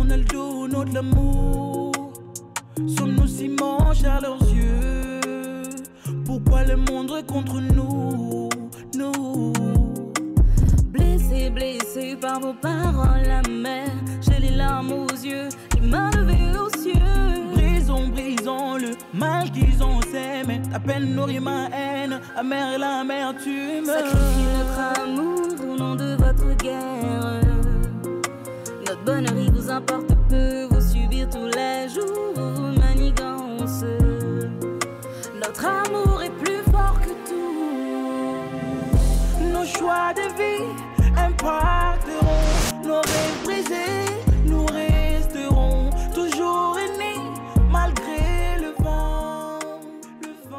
Ronaldo, de l'amour. Sommes-nous si manches à leurs yeux? Pourquoi le monde est contre nous, nous? Blessé, blessé par vos paroles amères, j'ai les larmes aux yeux qui m'a levé aux cieux. Brisons, brisons le mal qu'ils ont s'aimé. Ta peine nourrit ma haine, amère et l'amertume. Sacrifiez notre amour au nom de votre guerre. Notre bonheur vous importe peu, vous subir tous les jours vos manigances. Notre amour est plus fort que tout. Nos choix de vie impacteront nos rêves brisés. Nous resterons toujours unis malgré le vent, le vent.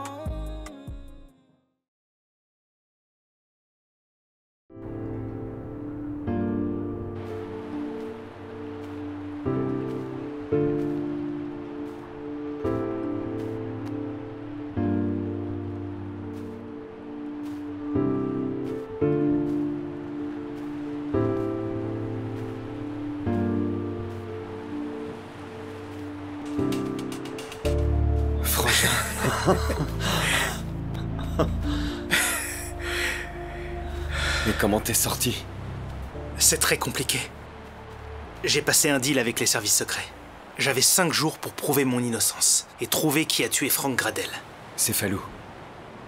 Mais comment t'es sorti? C'est très compliqué. J'ai passé un deal avec les services secrets. J'avais 5 jours pour prouver mon innocence et trouver qui a tué Frank Gradel. C'est Fallou.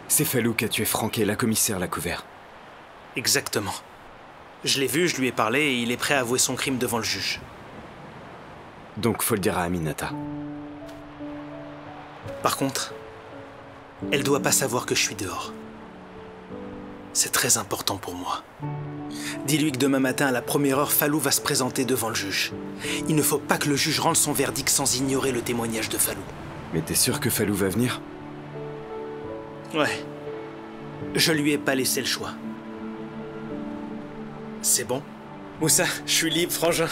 C'est Fallou qui a tué Frank et la commissaire l'a couvert. Exactement. Je l'ai vu, je lui ai parlé et il est prêt à avouer son crime devant le juge. Donc faut le dire à Aminata. Par contre, elle doit pas savoir que je suis dehors. C'est très important pour moi. Dis-lui que demain matin, à la première heure, Fallou va se présenter devant le juge. Il ne faut pas que le juge rende son verdict sans ignorer le témoignage de Fallou. Mais t'es sûr que Fallou va venir? Ouais. Je lui ai pas laissé le choix. C'est bon? Moussa, je suis libre, frangin.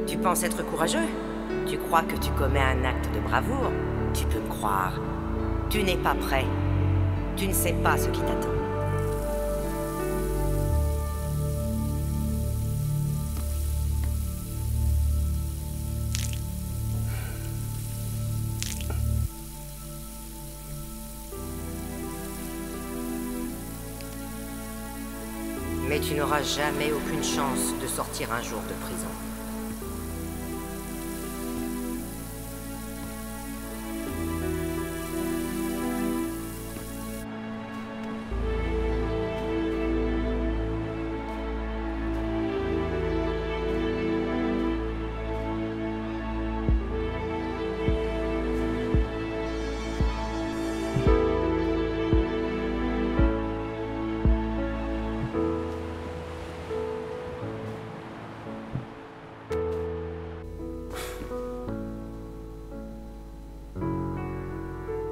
Tu penses être courageux? Tu crois que tu commets un acte de bravoure? Tu peux me croire. Tu n'es pas prêt. Tu ne sais pas ce qui t'attend. Mais tu n'auras jamais aucune chance de sortir un jour de prison.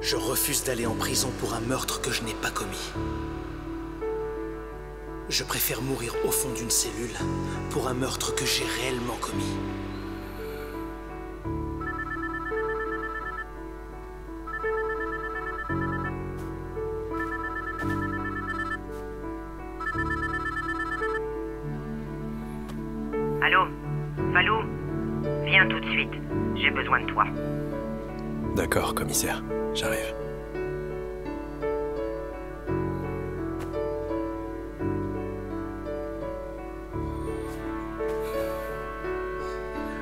Je refuse d'aller en prison pour un meurtre que je n'ai pas commis. Je préfère mourir au fond d'une cellule pour un meurtre que j'ai réellement commis. Allô? Fallou? Viens tout de suite. J'ai besoin de toi. D'accord, commissaire. J'arrive.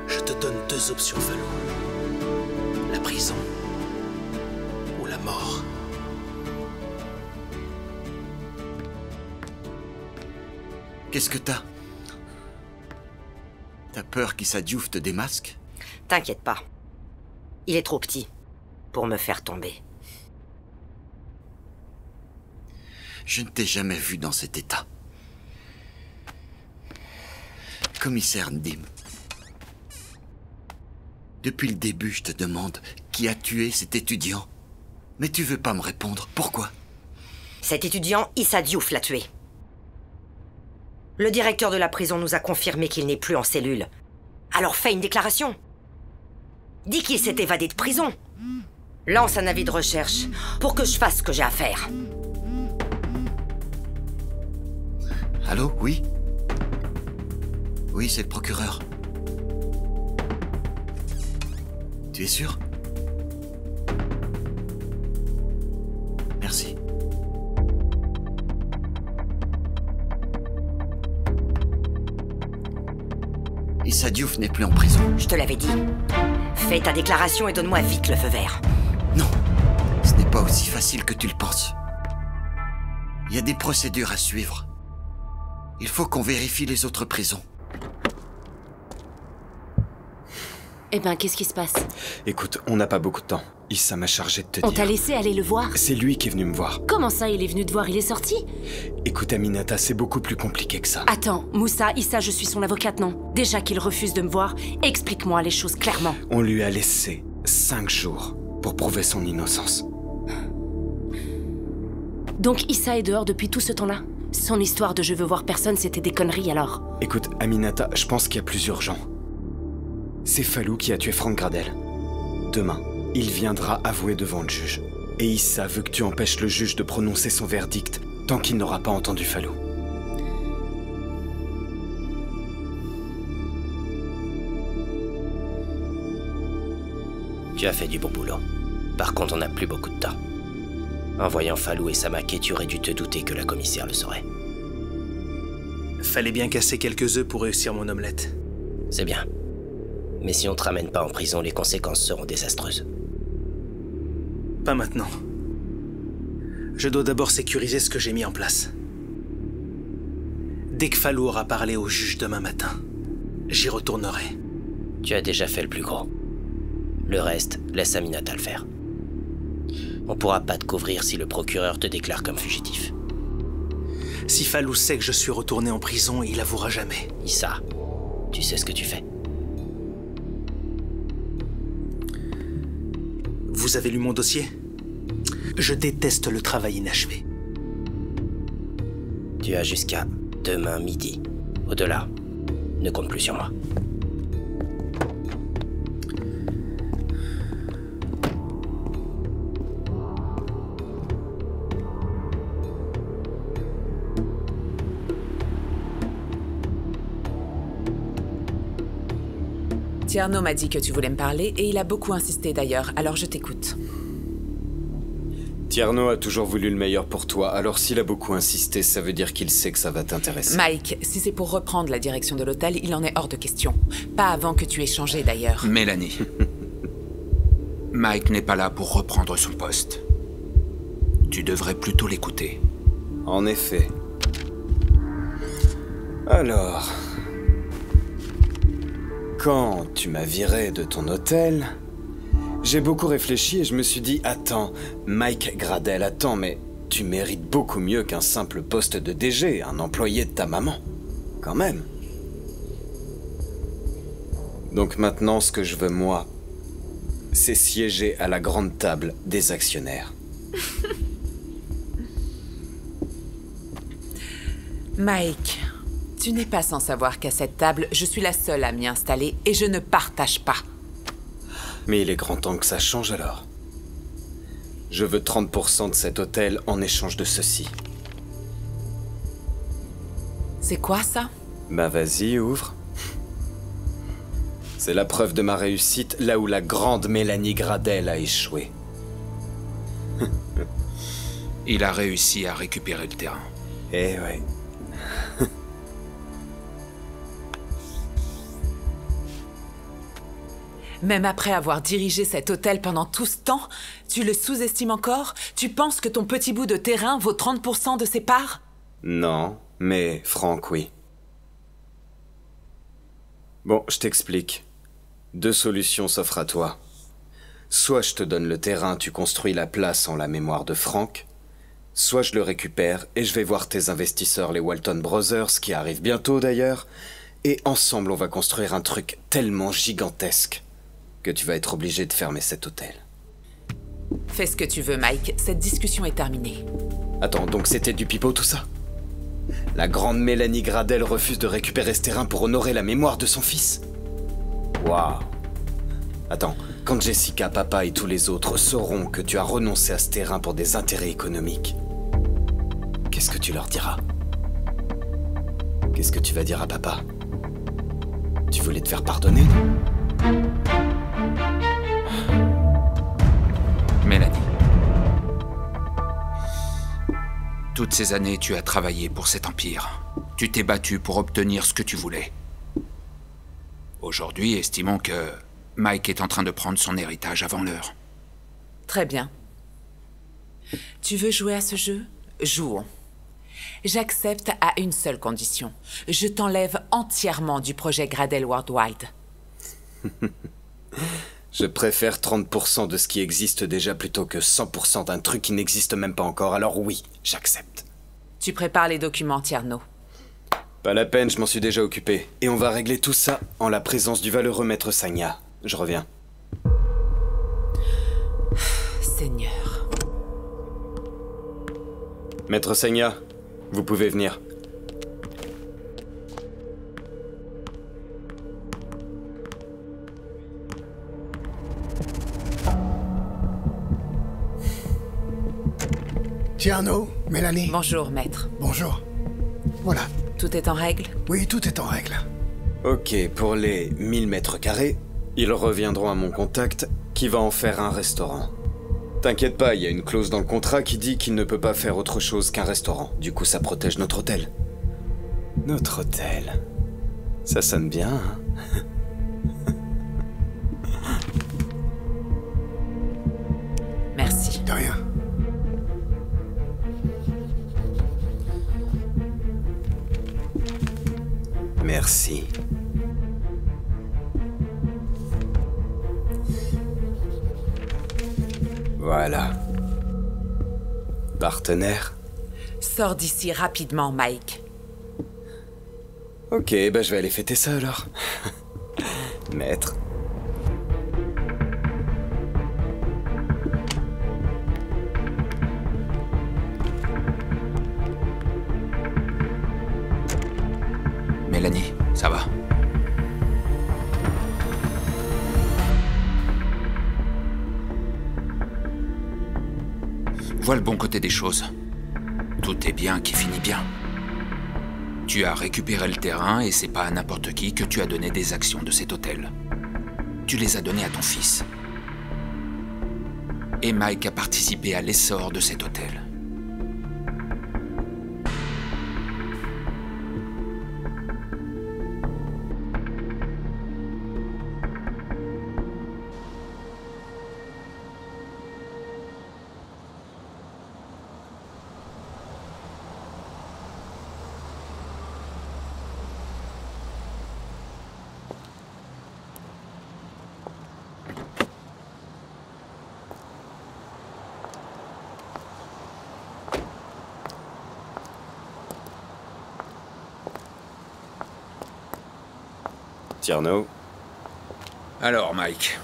Je te donne 2 options, Fallou. La prison ou la mort. Qu'est-ce que t'as? T'as peur qu'Issa Diouf te démasque? T'inquiète pas. Il est trop petit pour me faire tomber. Je ne t'ai jamais vu dans cet état. Commissaire Ndim, depuis le début, je te demande qui a tué cet étudiant. Mais tu veux pas me répondre. Pourquoi? Cet étudiant, Issa Diouf, l'a tué. Le directeur de la prison nous a confirmé qu'il n'est plus en cellule. Alors fais une déclaration. Dis qu'il s'est évadé de prison. Lance un avis de recherche pour que je fasse ce que j'ai à faire. Allô, oui? Oui, c'est le procureur. Tu es sûr? Merci. Issa Diouf n'est plus en prison. Je te l'avais dit. Fais ta déclaration et donne-moi vite le feu vert. Non, ce n'est pas aussi facile que tu le penses. Il y a des procédures à suivre. Il faut qu'on vérifie les autres prisons. Eh ben, qu'est-ce qui se passe? Écoute, on n'a pas beaucoup de temps. Issa m'a chargé de te dire. On t'a laissé aller le voir? C'est lui qui est venu me voir. Comment ça, il est venu te voir? Il est sorti? Écoute, Aminata, c'est beaucoup plus compliqué que ça. Attends, Moussa, Issa, je suis son avocate, non? Déjà qu'il refuse de me voir, explique-moi les choses clairement. On lui a laissé 5 jours pour prouver son innocence. Donc Issa est dehors depuis tout ce temps-là? Son histoire de je veux voir personne, c'était des conneries alors? Écoute, Aminata, je pense qu'il y a plus urgent. C'est Fallou qui a tué Franck Gradel. Demain, il viendra avouer devant le juge. Et Issa veut que tu empêches le juge de prononcer son verdict tant qu'il n'aura pas entendu Fallou. Tu as fait du bon boulot. Par contre, on n'a plus beaucoup de temps. En voyant Fallou et Samaké, tu aurais dû te douter que la commissaire le saurait. Fallait bien casser quelques œufs pour réussir mon omelette. C'est bien. Mais si on te ramène pas en prison, les conséquences seront désastreuses. Pas maintenant. Je dois d'abord sécuriser ce que j'ai mis en place. Dès que Fallou aura parlé au juge demain matin, j'y retournerai. Tu as déjà fait le plus gros. Le reste, laisse Aminata le faire. On pourra pas te couvrir si le procureur te déclare comme fugitif. Si Fallou sait que je suis retourné en prison, il avouera jamais. Issa, tu sais ce que tu fais. Vous avez lu mon dossier? Je déteste le travail inachevé. Tu as jusqu'à demain midi. Au-delà, ne compte plus sur moi. Tierno m'a dit que tu voulais me parler et il a beaucoup insisté d'ailleurs, alors je t'écoute. Tierno a toujours voulu le meilleur pour toi, alors s'il a beaucoup insisté, ça veut dire qu'il sait que ça va t'intéresser. Mike, si c'est pour reprendre la direction de l'hôtel, il en est hors de question. Pas avant que tu aies changé d'ailleurs. Mélanie. Mike n'est pas là pour reprendre son poste. Tu devrais plutôt l'écouter. En effet. Alors... Quand tu m'as viré de ton hôtel, j'ai beaucoup réfléchi et je me suis dit, attends, Mike Gradel, attends, mais tu mérites beaucoup mieux qu'un simple poste de DG, un employé de ta maman. Quand même. Donc maintenant, ce que je veux, moi, c'est siéger à la grande table des actionnaires. Mike, tu n'es pas sans savoir qu'à cette table, je suis la seule à m'y installer et je ne partage pas. Mais il est grand temps que ça change alors. Je veux 30% de cet hôtel en échange de ceci. C'est quoi ça? Bah vas-y, ouvre. C'est la preuve de ma réussite là où la grande Mélanie Gradel a échoué. Il a réussi à récupérer le terrain. Eh ouais. Même après avoir dirigé cet hôtel pendant tout ce temps, tu le sous-estimes encore? Tu penses que ton petit bout de terrain vaut 30% de ses parts? Non, mais Franck, oui. Bon, je t'explique. 2 solutions s'offrent à toi. Soit je te donne le terrain, tu construis la place en la mémoire de Franck, soit je le récupère et je vais voir tes investisseurs, les Walton Brothers, qui arrivent bientôt d'ailleurs, et ensemble on va construire un truc tellement gigantesque que tu vas être obligé de fermer cet hôtel. Fais ce que tu veux, Mike. Cette discussion est terminée. Attends, donc c'était du pipeau tout ça? La grande Mélanie Gradel refuse de récupérer ce terrain pour honorer la mémoire de son fils? Waouh! Attends, quand Jessica, papa et tous les autres sauront que tu as renoncé à ce terrain pour des intérêts économiques, qu'est-ce que tu leur diras? Qu'est-ce que tu vas dire à papa? Tu voulais te faire pardonner, non? Mélanie. Toutes ces années, tu as travaillé pour cet empire. Tu t'es battue pour obtenir ce que tu voulais. Aujourd'hui, estimons que Mike est en train de prendre son héritage avant l'heure. Très bien. Tu veux jouer à ce jeu? Jouons. J'accepte à une seule condition. Je t'enlève entièrement du projet Gradel Worldwide. Je préfère 30% de ce qui existe déjà plutôt que 100% d'un truc qui n'existe même pas encore, alors oui, j'accepte. Tu prépares les documents, Tierno. Pas la peine, je m'en suis déjà occupé. Et on va régler tout ça en la présence du valeureux maître Sagna. Je reviens. Seigneur. Maître Sagna, vous pouvez venir. Tierno, Mélanie. Bonjour, maître. Bonjour. Voilà. Tout est en règle? Oui, tout est en règle. Ok, pour les 1000 mètres carrés, ils reviendront à mon contact qui va en faire un restaurant. T'inquiète pas, il y a une clause dans le contrat qui dit qu'il ne peut pas faire autre chose qu'un restaurant. Du coup, ça protège notre hôtel. Notre hôtel. Ça sonne bien, hein? Merci. De rien. Merci. Voilà. Partenaire. Sors d'ici rapidement, Mike. Ok, bah je vais aller fêter ça alors. Maître. Mélanie, ça va? Vois le bon côté des choses. Tout est bien qui finit bien. Tu as récupéré le terrain et c'est pas à n'importe qui que tu as donné des actions de cet hôtel. Tu les as données à ton fils. Et Mike a participé à l'essor de cet hôtel. Tierno. Alors, Mike,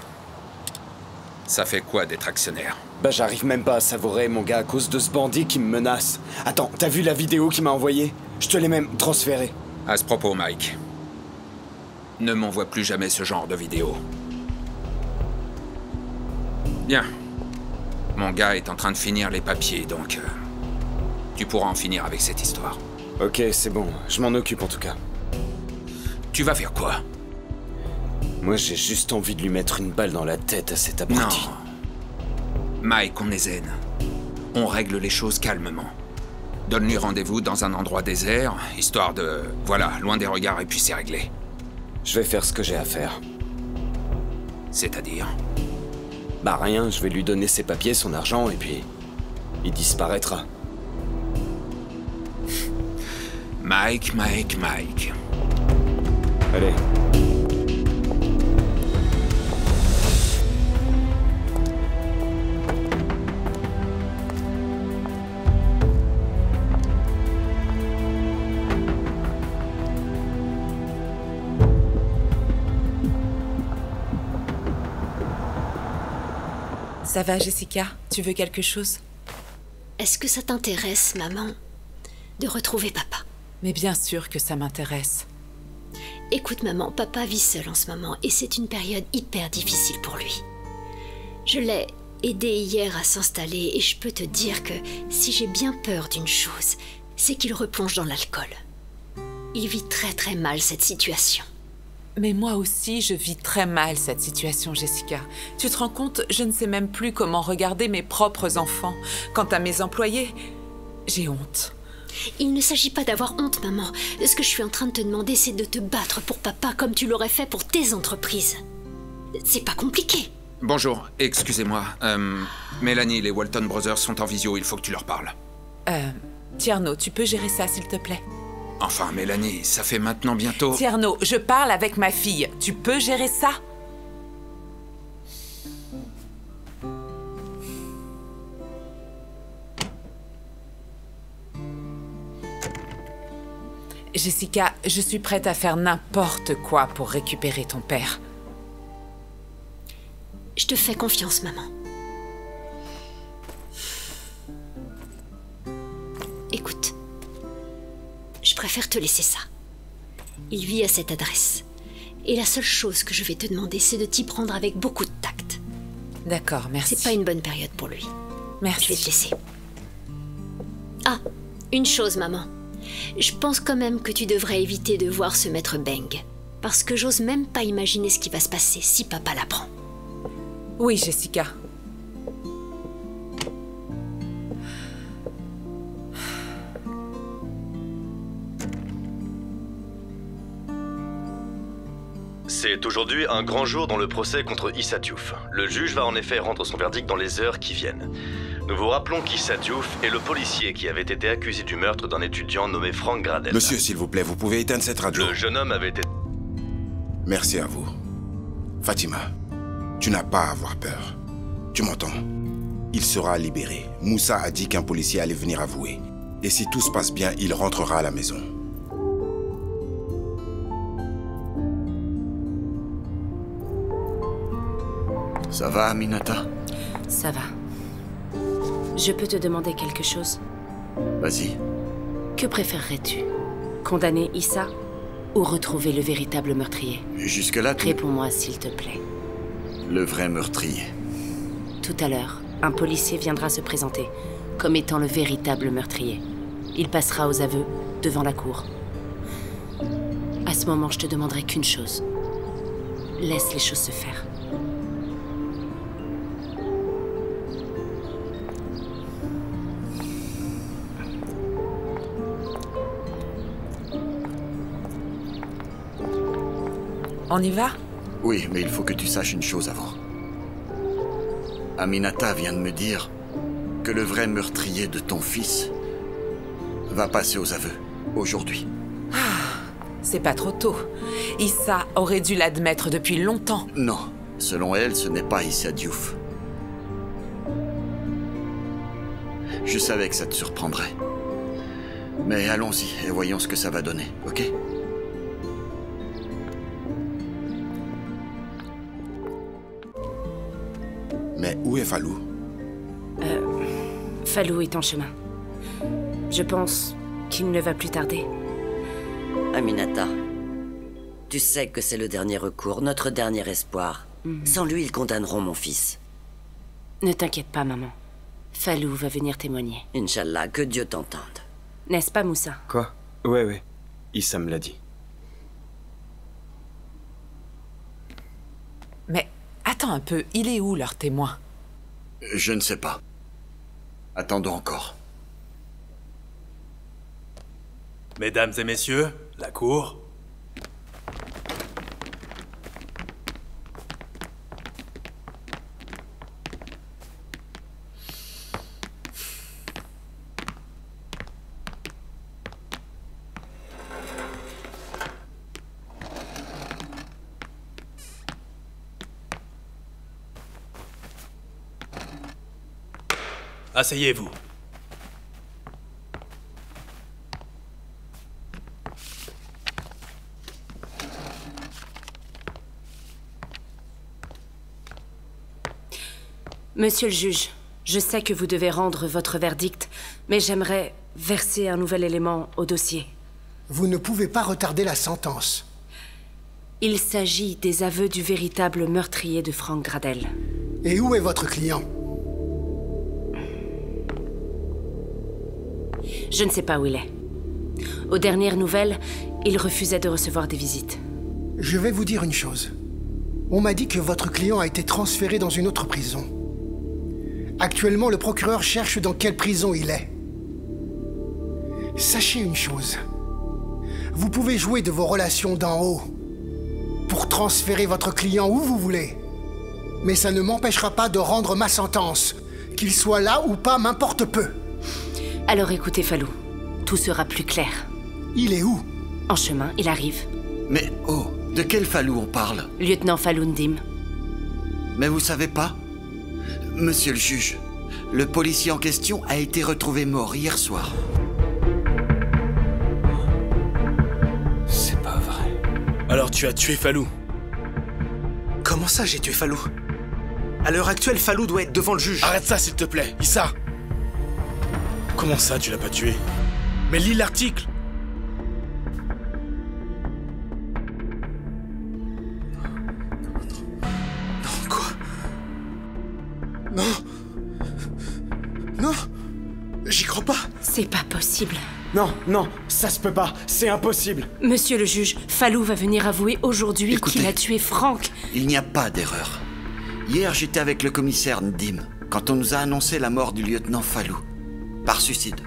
ça fait quoi d'être actionnaire? Bah j'arrive même pas à savourer, mon gars, à cause de ce bandit qui me menace. Attends, t'as vu la vidéo qu'il m'a envoyée? Je te l'ai même transférée. À ce propos, Mike, ne m'envoie plus jamais ce genre de vidéo. Bien. Mon gars est en train de finir les papiers, donc... tu pourras en finir avec cette histoire. Ok, c'est bon. Je m'en occupe en tout cas. Tu vas faire quoi? Moi, j'ai juste envie de lui mettre une balle dans la tête à cet abruti. Non. Mike, on est zen. On règle les choses calmement. Donne-lui rendez-vous dans un endroit désert, histoire de... voilà, loin des regards, et puis c'est réglé. Je vais faire ce que j'ai à faire. C'est-à-dire? Bah rien, je vais lui donner ses papiers, son argent, et puis... il disparaîtra. Mike. Allez. Ça va, Jessica? Tu veux quelque chose? Est-ce que ça t'intéresse, maman, de retrouver papa? Mais bien sûr que ça m'intéresse. Écoute, maman, papa vit seul en ce moment et c'est une période hyper difficile pour lui. Je l'ai aidé hier à s'installer et je peux te dire que si j'ai bien peur d'une chose, c'est qu'il replonge dans l'alcool. Il vit très très mal cette situation. Mais moi aussi, je vis très mal cette situation, Jessica. Tu te rends compte, je ne sais même plus comment regarder mes propres enfants. Quant à mes employés, j'ai honte. Il ne s'agit pas d'avoir honte, maman. Ce que je suis en train de te demander, c'est de te battre pour papa comme tu l'aurais fait pour tes entreprises. C'est pas compliqué. Bonjour, excusez-moi. Mélanie, les Walton Brothers sont en visio, il faut que tu leur parles. Tierno, tu peux gérer ça, s'il te plaît? Enfin, Mélanie, ça fait maintenant bientôt... Tierno, je parle avec ma fille. Tu peux gérer ça? Jessica, je suis prête à faire n'importe quoi pour récupérer ton père. Je te fais confiance, maman. Écoute, je préfère te laisser ça. Il vit à cette adresse. Et la seule chose que je vais te demander, c'est de t'y prendre avec beaucoup de tact. D'accord, merci. C'est pas une bonne période pour lui. Merci. Je vais te laisser. Ah, une chose, maman. Je pense quand même que tu devrais éviter de voir ce maître Beng. Parce que j'ose même pas imaginer ce qui va se passer si papa l'apprend. Oui, Jessica. C'est aujourd'hui un grand jour dans le procès contre Issa Diouf. Le juge va en effet rendre son verdict dans les heures qui viennent. Nous vous rappelons qu'Issa Diouf est le policier qui avait été accusé du meurtre d'un étudiant nommé Frank Gradel. Monsieur, s'il vous plaît, vous pouvez éteindre cette radio. Le jeune homme avait été... Merci à vous. Fatima, tu n'as pas à avoir peur. Tu m'entends? Il sera libéré. Moussa a dit qu'un policier allait venir avouer. Et si tout se passe bien, il rentrera à la maison. Ça va, Aminata? Ça va. Je peux te demander quelque chose? Vas-y. Que préférerais-tu? Condamner Issa ou retrouver le véritable meurtrier? Jusque-là, Réponds-moi, s'il te plaît. Le vrai meurtrier. Tout à l'heure, un policier viendra se présenter comme étant le véritable meurtrier. Il passera aux aveux devant la cour. À ce moment, je te demanderai qu'une chose. Laisse les choses se faire. On y va? Oui, mais il faut que tu saches une chose avant. Aminata vient de me dire que le vrai meurtrier de ton fils va passer aux aveux, aujourd'hui. Ah, c'est pas trop tôt. Issa aurait dû l'admettre depuis longtemps. Non, selon elle, ce n'est pas Issa Diouf. Je savais que ça te surprendrait. Mais allons-y et voyons ce que ça va donner, ok? Mais où est Fallou? Fallou est en chemin. Je pense qu'il ne va plus tarder. Aminata, tu sais que c'est le dernier recours, notre dernier espoir. Sans lui, ils condamneront mon fils. Ne t'inquiète pas, maman. Fallou va venir témoigner. Inch'Allah, que Dieu t'entende. N'est-ce pas, Moussa? Quoi? Ouais. Issa me l'a dit. Mais attends un peu, il est où leur témoin? Je ne sais pas. Attendons encore. Mesdames et messieurs, la cour. Asseyez-vous. Monsieur le juge, je sais que vous devez rendre votre verdict, mais j'aimerais verser un nouvel élément au dossier. Vous ne pouvez pas retarder la sentence. Il s'agit des aveux du véritable meurtrier de Frank Gradel. Et où est votre client? Je ne sais pas où il est. Aux dernières nouvelles, il refusait de recevoir des visites. Je vais vous dire une chose. On m'a dit que votre client a été transféré dans une autre prison. Actuellement, le procureur cherche dans quelle prison il est. Sachez une chose. Vous pouvez jouer de vos relations d'en haut pour transférer votre client où vous voulez. Mais ça ne m'empêchera pas de rendre ma sentence. Qu'il soit là ou pas, m'importe peu. Alors écoutez, Falou. Tout sera plus clair. Il est où? En chemin, il arrive. Mais oh, de quel Falou on parle? Lieutenant Falou Ndim. Mais vous savez pas? Monsieur le juge, le policier en question a été retrouvé mort hier soir. C'est pas vrai. Alors tu as tué Falou? Comment ça j'ai tué Falou? À l'heure actuelle, Falou doit être devant le juge. Arrête ça, s'il te plaît, Issa. Comment ça, tu l'as pas tué? Mais lis l'article. Non, quoi? Non. Non. J'y crois pas. C'est pas possible. Non, non, ça se peut pas, c'est impossible. Monsieur le juge, Falou va venir avouer aujourd'hui qu'il a tué Franck. Il n'y a pas d'erreur. Hier, j'étais avec le commissaire Ndim quand on nous a annoncé la mort du lieutenant Falou, par suicide.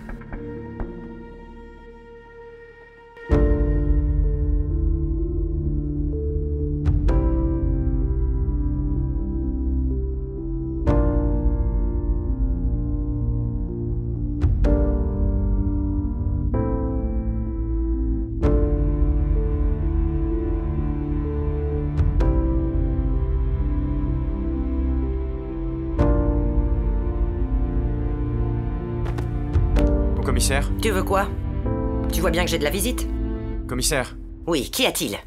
Commissaire? Tu veux quoi? Tu vois bien que j'ai de la visite? Commissaire? Oui, qu'y a-t-il?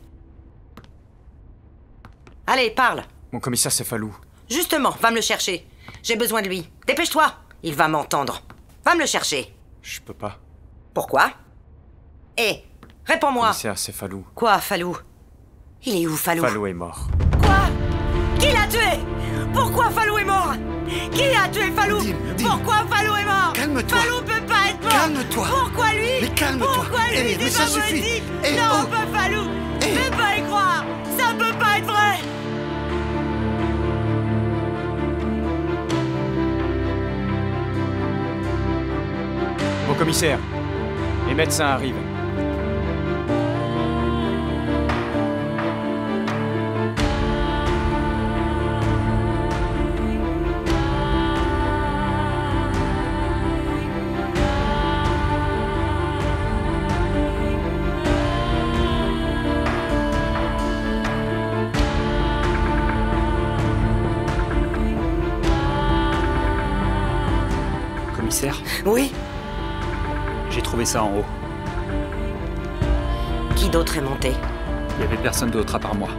Allez, parle. Mon commissaire, c'est Falou. Justement, va me le chercher. J'ai besoin de lui. Dépêche-toi. Il va m'entendre. Va me le chercher. Je peux pas. Pourquoi? Hé, réponds-moi. Commissaire, c'est Falou. Quoi, Falou? Il est où, Falou? Falou est mort. Quoi? Qui l'a tué? Pourquoi Falou est mort? Qui a tué Falou? Pourquoi Falou est mort? Calme-toi. Falou peut pas être mort. Calme-toi. Pourquoi lui? Mais calme-toi. Pourquoi lui? Mais C'est ça pas suffit. possible. Eh, Non, oh. pas Falou. Je peux pas y croire. Ça peut pas être vrai. Mon commissaire, les médecins arrivent. Commissaire? Oui? J'ai trouvé ça en haut. Qui d'autre est monté? Il y avait personne d'autre à part moi.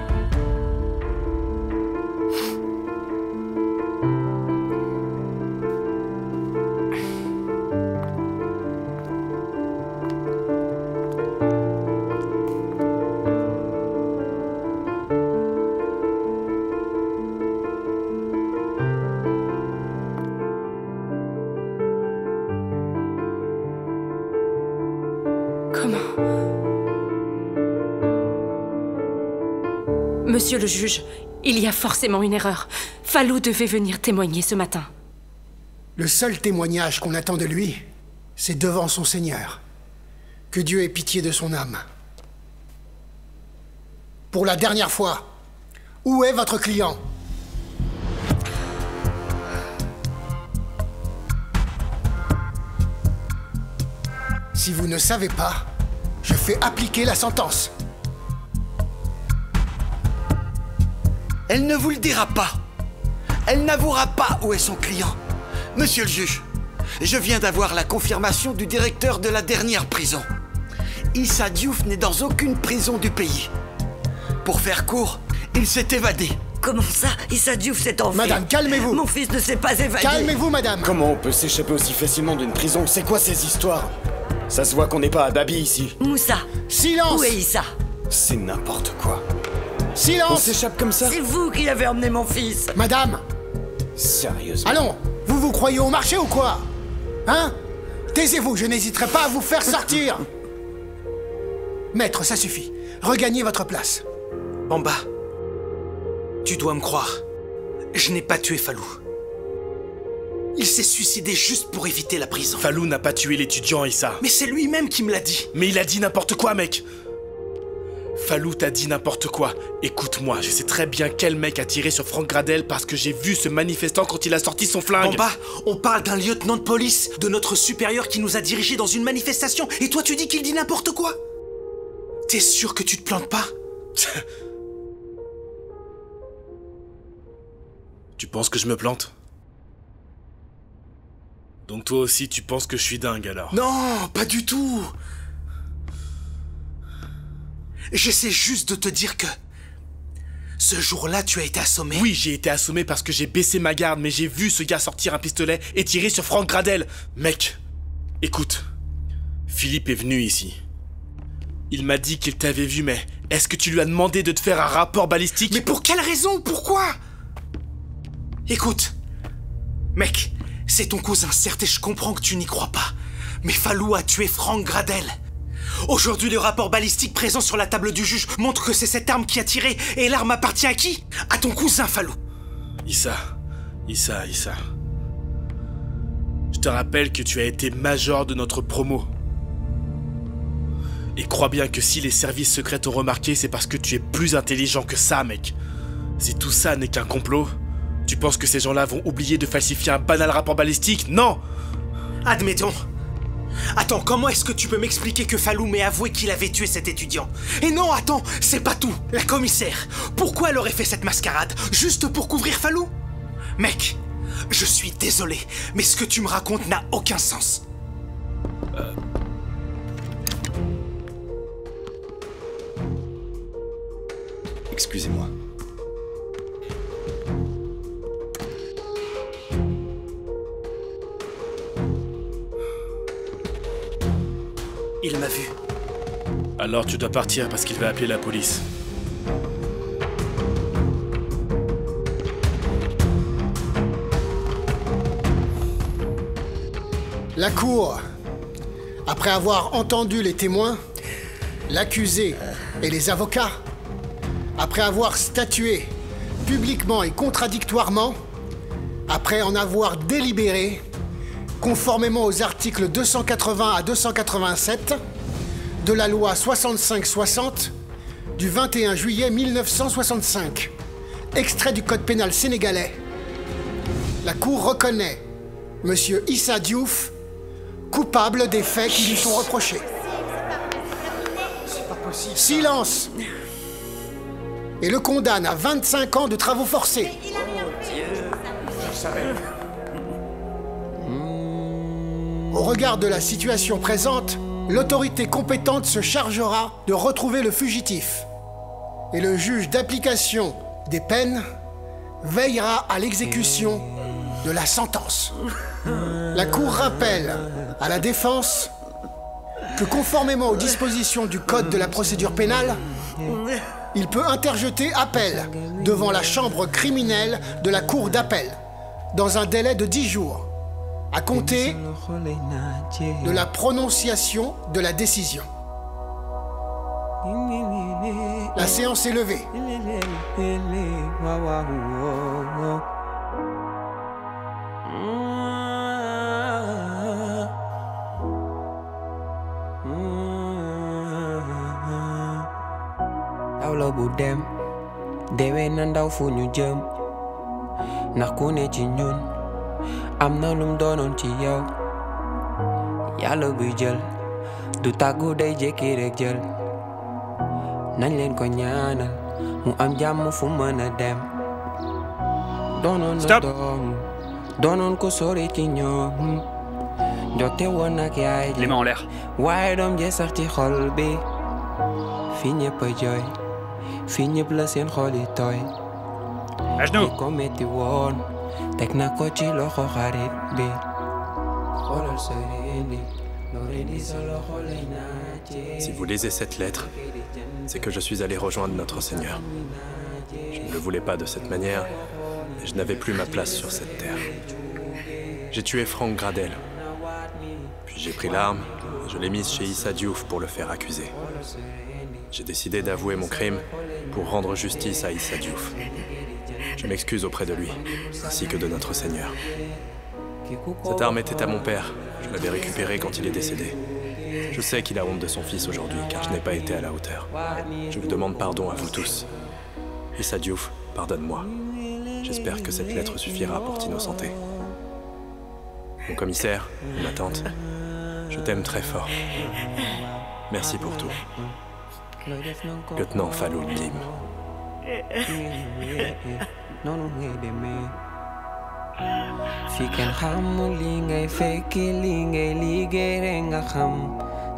Monsieur le juge, il y a forcément une erreur. Falou devait venir témoigner ce matin. Le seul témoignage qu'on attend de lui, c'est devant son Seigneur. Que Dieu ait pitié de son âme. Pour la dernière fois, où est votre client? Si vous ne savez pas, je fais appliquer la sentence. Elle ne vous le dira pas. Elle n'avouera pas où est son client. Monsieur le juge, je viens d'avoir la confirmation du directeur de la dernière prison. Issa Diouf n'est dans aucune prison du pays. Pour faire court, il s'est évadé. Comment ça? Issa Diouf s'est enfui. Madame, calmez-vous. Mon fils ne s'est pas évadé. Calmez-vous, madame. Comment on peut s'échapper aussi facilement d'une prison? C'est quoi ces histoires? Ça se voit qu'on n'est pas à Babi ici. Moussa. Silence. Où est Issa? C'est n'importe quoi. Silence. On s'échappe comme ça? C'est vous qui avez emmené mon fils. Madame. Sérieusement? Allons, vous croyez au marché ou quoi? Hein? Taisez-vous, je n'hésiterai pas à vous faire sortir. Maître, ça suffit. Regagnez votre place. Bamba, tu dois me croire. Je n'ai pas tué Fallou. Il s'est suicidé juste pour éviter la prison. Fallou n'a pas tué l'étudiant, Issa. Mais c'est lui-même qui me l'a dit. Mais il a dit n'importe quoi, mec. Fallou t'a dit n'importe quoi. Écoute-moi, je sais très bien quel mec a tiré sur Frank Gradel parce que j'ai vu ce manifestant quand il a sorti son flingue. Bamba, on parle d'un lieutenant de police, de notre supérieur qui nous a dirigés dans une manifestation, et toi tu dis qu'il dit n'importe quoi? T'es sûr que tu te plantes pas? Tu penses que je me plante? Donc toi aussi tu penses que je suis dingue alors? Non, pas du tout. J'essaie juste de te dire que... ce jour-là, tu as été assommé. Oui, j'ai été assommé parce que j'ai baissé ma garde, mais j'ai vu ce gars sortir un pistolet et tirer sur Frank Gradel. Mec, écoute, Philippe est venu ici. Il m'a dit qu'il t'avait vu, mais est-ce que tu lui as demandé de te faire un rapport balistique? Mais pour quelle raison? Pourquoi? Écoute, mec, c'est ton cousin, certes, et je comprends que tu n'y crois pas. Mais Fallou a tué Frank Gradel. Aujourd'hui, le rapport balistique présent sur la table du juge montre que c'est cette arme qui a tiré, et l'arme appartient à qui? À ton cousin, Fallou. Issa. Je te rappelle que tu as été major de notre promo. Et crois bien que si les services secrets t'ont remarqué, c'est parce que tu es plus intelligent que ça, mec. Si tout ça n'est qu'un complot, tu penses que ces gens-là vont oublier de falsifier un banal rapport balistique? Non! Admettons. Attends, comment est-ce que tu peux m'expliquer que Fallou m'ait avoué qu'il avait tué cet étudiant? Et non, attends, c'est pas tout. La commissaire, pourquoi elle aurait fait cette mascarade? Juste pour couvrir Fallou? Mec, je suis désolé, mais ce que tu me racontes n'a aucun sens. Excusez-moi. Il m'a vu. Alors tu dois partir parce qu'il va appeler la police. La cour, après avoir entendu les témoins, l'accusé et les avocats, après avoir statué publiquement et contradictoirement, après en avoir délibéré, conformément aux articles 280 à 287 de la loi 65-60 du 21 juillet 1965, extrait du code pénal sénégalais, la Cour reconnaît M. Issa Diouf coupable des faits qui lui sont reprochés. C'est pas possible. Silence! Et le condamne à 25 ans de travaux forcés. Je savais. Au regard de la situation présente, l'autorité compétente se chargera de retrouver le fugitif. Et le juge d'application des peines veillera à l'exécution de la sentence. La Cour rappelle à la défense que conformément aux dispositions du Code de la procédure pénale, il peut interjeter appel devant la chambre criminelle de la Cour d'appel dans un délai de 10 jours, à compter de la prononciation de la décision. La séance est levée. bu dem dewe na ndaw fu ñu jëm ndax ku ne ci ñun am na lum doonoon ci yow yàlla buy jël du tàggu day jékki rek jël nañ leen ko ñaanal mu am jàmm fu mën a dem doonoon na doom doonoon ko sori ci ñoom jote woon ak yaay les mains en l'air waaye doom jee sax ci xol bi fi ñëpp a jooy fi ñëpp la seen xol yi tooy à genoux ko metti woon teg na ko ci loxo xarit bi xoolal sa rendi loo rendi sa loxo lay naajee. Si vous lisez cette lettre, c'est que je suis allé rejoindre notre Seigneur. Je ne le voulais pas de cette manière, et je n'avais plus ma place sur cette terre. J'ai tué Frank Gradel. Puis j'ai pris l'arme, et je l'ai mise chez Issa Diouf pour le faire accuser. J'ai décidé d'avouer mon crime, pour rendre justice à Issa Diouf. Je m'excuse auprès de lui, ainsi que de notre Seigneur. Cette arme était à mon père. Je l'avais récupérée quand il est décédé. Je sais qu'il a honte de son fils aujourd'hui, car je n'ai pas été à la hauteur. Je vous demande pardon à vous tous. Issa Diouf, pardonne-moi. J'espère que cette lettre suffira pour t'innocenter. Mon commissaire, ma tante, je t'aime très fort. Merci pour tout. Lieutenant Faloul Dim. Fi kenn xamul li ngay fekki li ngay liggéey rek nga xam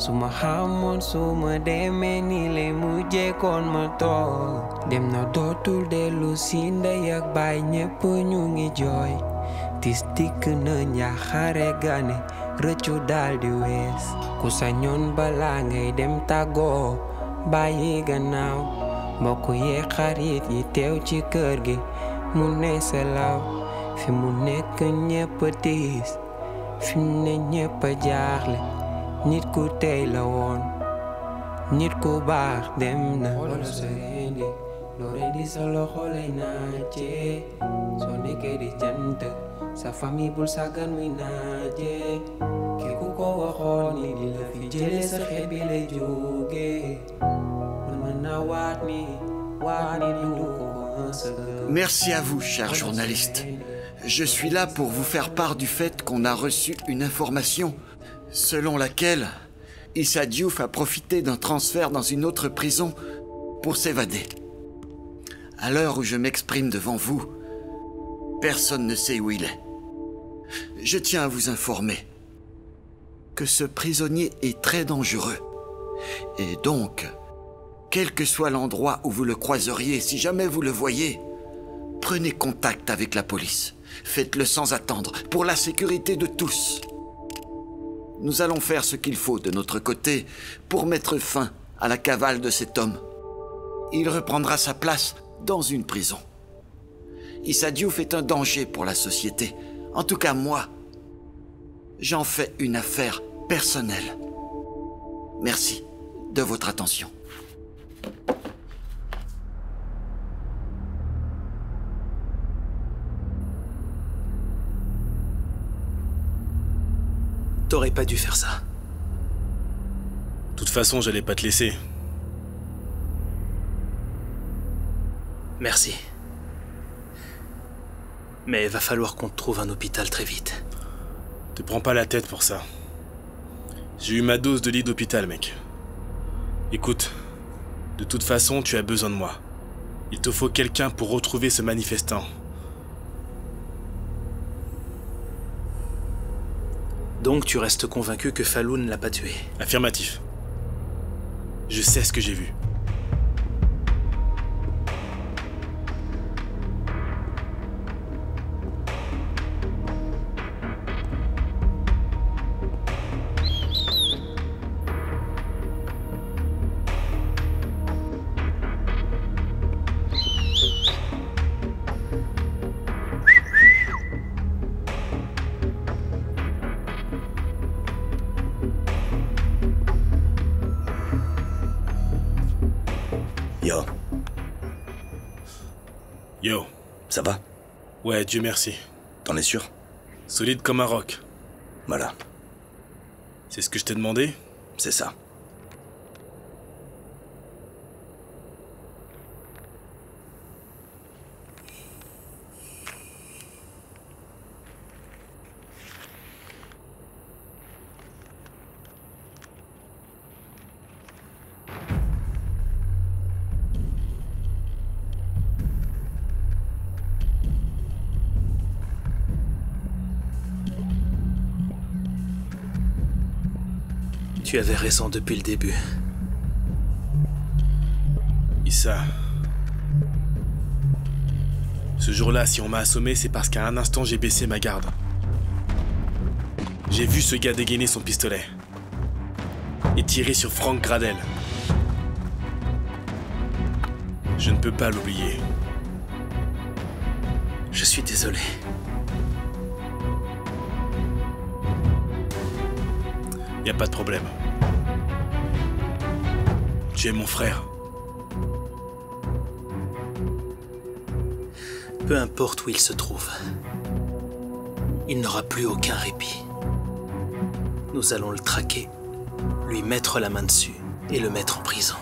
su ma xamoon su ma demee ni lay mujjee kon ma toog dem na dootul dellu si ndey ak baay ñépp ñu ngi jooy tis dikk na njaaxare gane rëccu daal di wees ku sañoon balaa ngay dem tàggoo bàyyi gannaaw mbokk yi xarit yi teew ci kër gi mu ne selaw fi mu nekk ñépp tiis fi mu ne ñépp jaaxle nit ku tey la woon nit ku baax dem na wala sa rendi loore di sa loxo lay naaje soo nekkee di jant sa famille bul sàggan muy naaje ki ku ko waxoon ni di la fi jële sa xeet bi lay jóge mën naa waat ni du ko Merci à vous, cher journaliste. Je suis là pour vous faire part du fait qu'on a reçu une information selon laquelle Issa Diouf a profité d'un transfert dans une autre prison pour s'évader. À l'heure où je m'exprime devant vous, personne ne sait où il est. Je tiens à vous informer que ce prisonnier est très dangereux. Et donc, quel que soit l'endroit où vous le croiseriez, si jamais vous le voyez, prenez contact avec la police. Faites-le sans attendre, pour la sécurité de tous. Nous allons faire ce qu'il faut de notre côté pour mettre fin à la cavale de cet homme. Il reprendra sa place dans une prison. Issa Diouf est un danger pour la société. En tout cas, moi, j'en fais une affaire personnelle. Merci de votre attention. T'aurais pas dû faire ça. De toute façon, j'allais pas te laisser. Merci. Mais va falloir qu'on te trouve un hôpital très vite. Te prends pas la tête pour ça. J'ai eu ma dose de lit d'hôpital, mec. Écoute, de toute façon, tu as besoin de moi. Il te faut quelqu'un pour retrouver ce manifestant. Donc tu restes convaincu que Faloul ne l'a pas tué? Affirmatif. Je sais ce que j'ai vu. Yo. Yo. Ça va? Ouais, Dieu merci. T'en es sûr? Solide comme un roc. Voilà. C'est ce que je t'ai demandé? C'est ça. Tu avais raison depuis le début. Issa. Ce jour-là, si on m'a assommé, c'est parce qu'à un instant, j'ai baissé ma garde. J'ai vu ce gars dégainer son pistolet et tirer sur Frank Gradel. Je ne peux pas l'oublier. Je suis désolé. Y a pas de problème. Tu es mon frère. Peu importe où il se trouve, il n'aura plus aucun répit. Nous allons le traquer, lui mettre la main dessus et le mettre en prison.